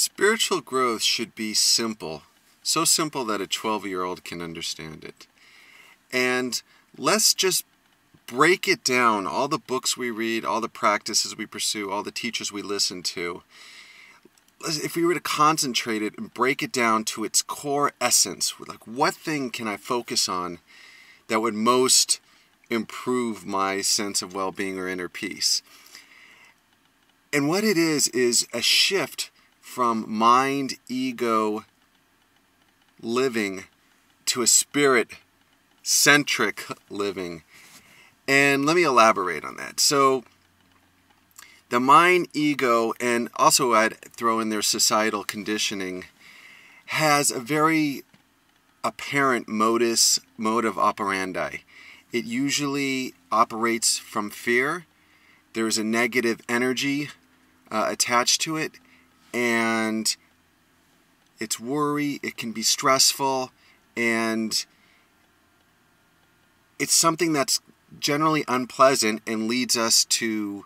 Spiritual growth should be simple, so simple that a 12-year-old can understand it. And let's just break it down, all the books we read, all the practices we pursue, all the teachers we listen to. If we were to concentrate it and break it down to its core essence, like what thing can I focus on that would most improve my sense of well-being or inner peace? And what it is a shift from mind, ego living to a spirit-centric living. And let me elaborate on that. So the mind, ego, and also I'd throw in their societal conditioning, has a very apparent modus operandi. It usually operates from fear. There's a negative energy attached to it, and it's worry, it can be stressful, and it's something that's generally unpleasant and leads us to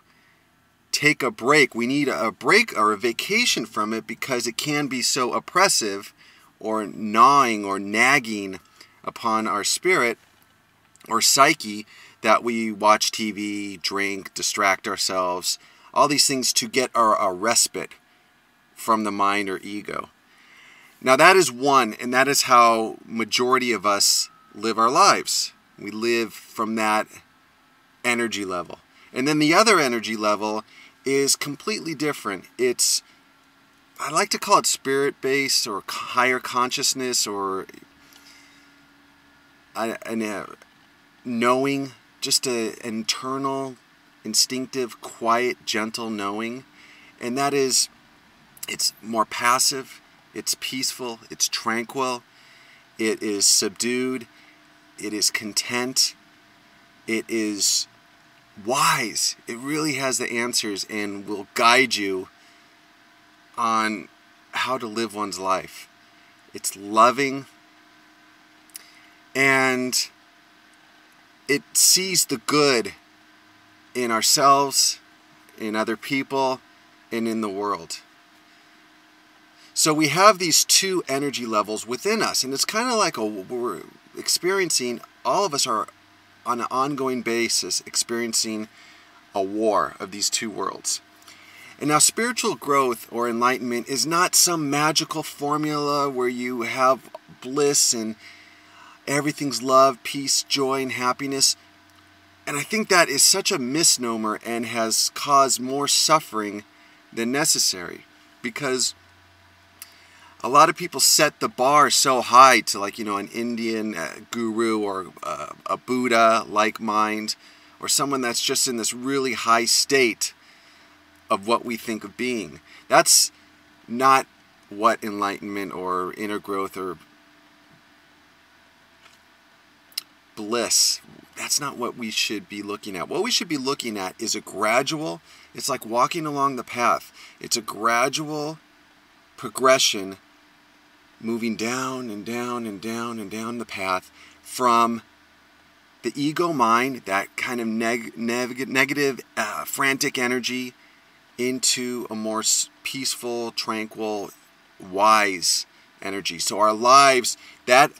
take a break. We need a break or a vacation from it because it can be so oppressive or gnawing or nagging upon our spirit or psyche that we watch TV, drink, distract ourselves, all these things to get our respite from the mind or ego. Now that is one, and that is how majority of us live our lives. We live from that energy level. And then the other energy level is completely different. It's, I like to call it spirit-based or higher consciousness or knowing, just an internal, instinctive, quiet, gentle knowing. And that is, it's more passive, it's peaceful, it's tranquil, it is subdued, it is content, it is wise. It really has the answers and will guide you on how to live one's life. It's loving, and it sees the good in ourselves, in other people, and in the world. So we have these two energy levels within us, and it's kind of like we're experiencing, all of us are on an ongoing basis experiencing a war of these two worlds. And now spiritual growth or enlightenment is not some magical formula where you have bliss and everything's love, peace, joy, and happiness. And I think that is such a misnomer and has caused more suffering than necessary, because a lot of people set the bar so high to, like, an Indian guru or a Buddha-like mind, or someone that's just in this really high state of what we think of being. That's not what enlightenment or inner growth or bliss, that's not what we should be looking at. What we should be looking at is a gradual, it's like walking along the path. It's a gradual progression, moving down and down and down and down the path from the ego mind, that kind of negative, frantic energy, into a more peaceful, tranquil, wise energy. So our lives, that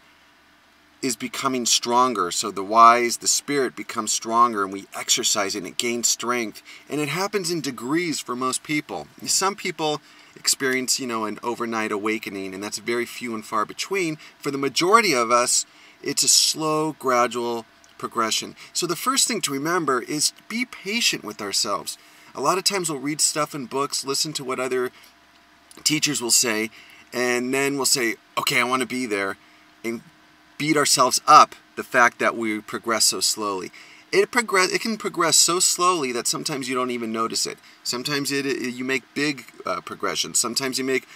is becoming stronger. So the wise, the spirit becomes stronger, and we exercise it and it gains strength. And it happens in degrees for most people. Some people experience, an overnight awakening, and that's very few and far between. For the majority of us, it's a slow, gradual progression. So the first thing to remember is be patient with ourselves. A lot of times we'll read stuff in books, listen to what other teachers will say, and then we'll say, okay, I want to be there, and beat ourselves up the fact that we progress so slowly. It can progress so slowly that sometimes you don't even notice it. Sometimes you make big progressions. Sometimes you make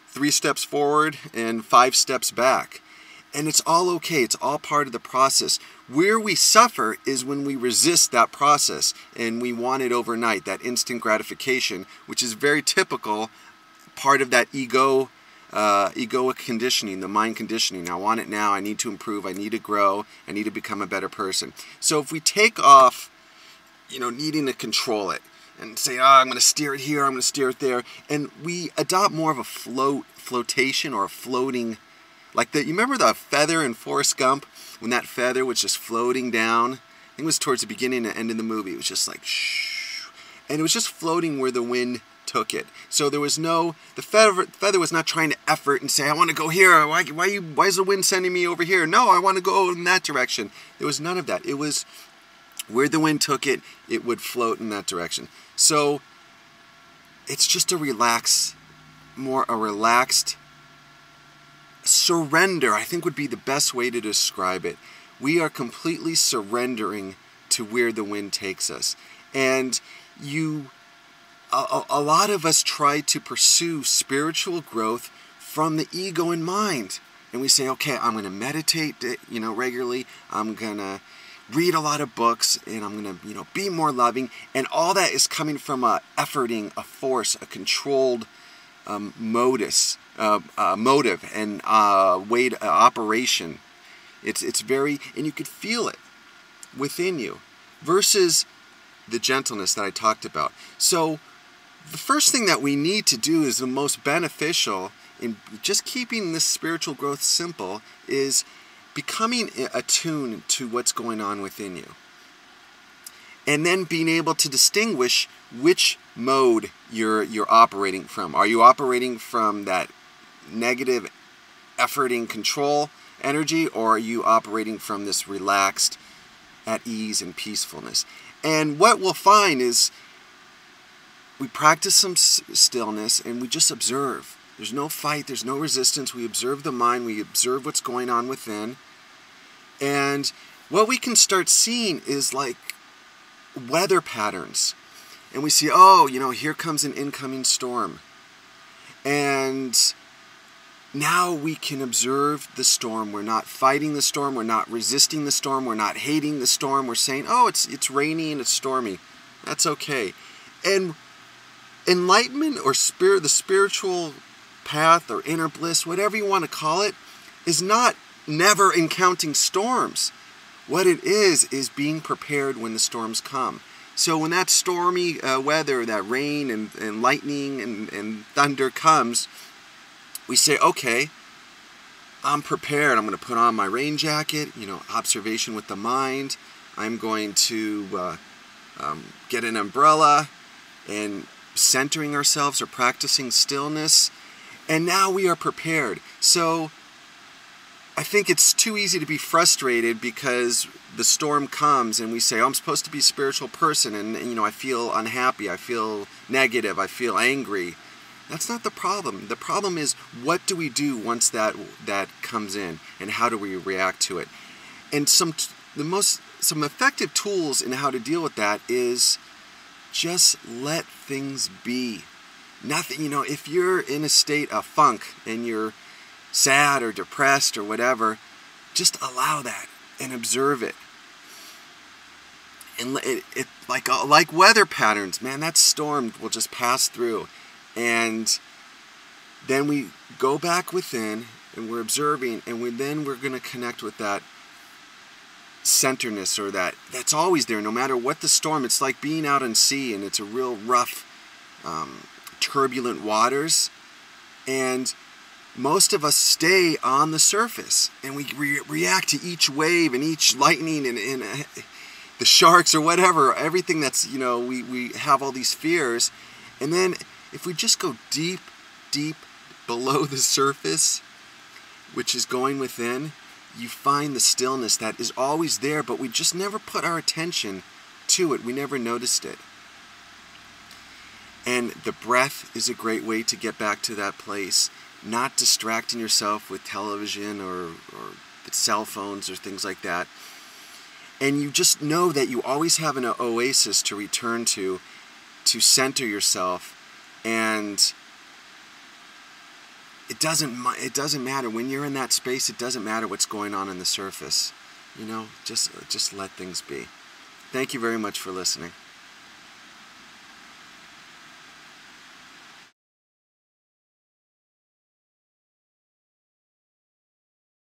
3 steps forward and 5 steps back. And it's all okay. It's all part of the process. Where we suffer is when we resist that process and we want it overnight, that instant gratification, which is very typical part of that egoic conditioning, the mind conditioning. I want it now. I need to improve. I need to grow. I need to become a better person. So if we take off, needing to control it, and say, oh, I'm going to steer it here, I'm going to steer it there. And we adopt more of a flotation or a floating, like you remember the feather in Forrest Gump, when that feather was just floating down? I think it was towards the beginning and end of the movie. It was just like, shh. And it was just floating where the wind took it. So there was no, the feather was not trying to effort and say, I want to go here. Why is the wind sending me over here? No, I want to go in that direction. There was none of that. It was where the wind took it, it would float in that direction. So it's just a relaxed surrender, I think would be the best way to describe it. We are completely surrendering to where the wind takes us. And a lot of us try to pursue spiritual growth from the ego in mind. And we say, okay, I'm going to meditate, regularly. I'm going to read a lot of books, and I'm going to, be more loving. And all that is coming from a efforting, a force, a controlled motive and operation. It's very, and you could feel it within you, versus the gentleness that I talked about. So the first thing that we need to do is the most beneficial in just keeping this spiritual growth simple is becoming attuned to what's going on within you. And then being able to distinguish which mode you're operating from. Are you operating from that negative efforting control energy, or are you operating from this relaxed, at ease and peacefulness? And what we'll find is we practice some stillness and we just observe. There's no fight, there's no resistance. We observe the mind, we observe what's going on within. And what we can start seeing is like weather patterns. And we see, oh, here comes an incoming storm. And now we can observe the storm. We're not fighting the storm. We're not resisting the storm. We're not hating the storm. We're saying, oh, it's rainy and it's stormy. That's okay. And enlightenment or the spiritual path or inner bliss, whatever you want to call it, is not never encountering storms. What it is being prepared when the storms come. So when that stormy weather, that rain and lightning and thunder comes, we say, okay, I'm prepared. I'm going to put on my rain jacket, observation with the mind. I'm going to get an umbrella and centering ourselves or practicing stillness. And now we are prepared. So I think it's too easy to be frustrated because the storm comes and we say, oh, I'm supposed to be a spiritual person, and I feel unhappy, I feel negative, I feel angry. That's not the problem. The problem is, what do we do once that comes in, and how do we react to it? And some effective tools in how to deal with that is just let things be. Nothing, if you're in a state of funk and you're sad or depressed or whatever, just allow that and observe it. And it like weather patterns, man, that storm will just pass through. And then we go back within and we're observing, and we're going to connect with that centerness, or that's always there no matter what the storm. It's like being out on sea and it's a real rough, turbulent waters, and most of us stay on the surface and we react to each wave and each lightning and the sharks or whatever, everything that's, we have all these fears. And then if we just go deep, deep below the surface, which is going within, you find the stillness that is always there, but we just never put our attention to it. We never noticed it. And the breath is a great way to get back to that place, not distracting yourself with television or cell phones or things like that. And you just know that you always have an oasis to return to center yourself. And it doesn't matter when you're in that space. It doesn't matter what's going on the surface. Just let things be. Thank you very much for listening.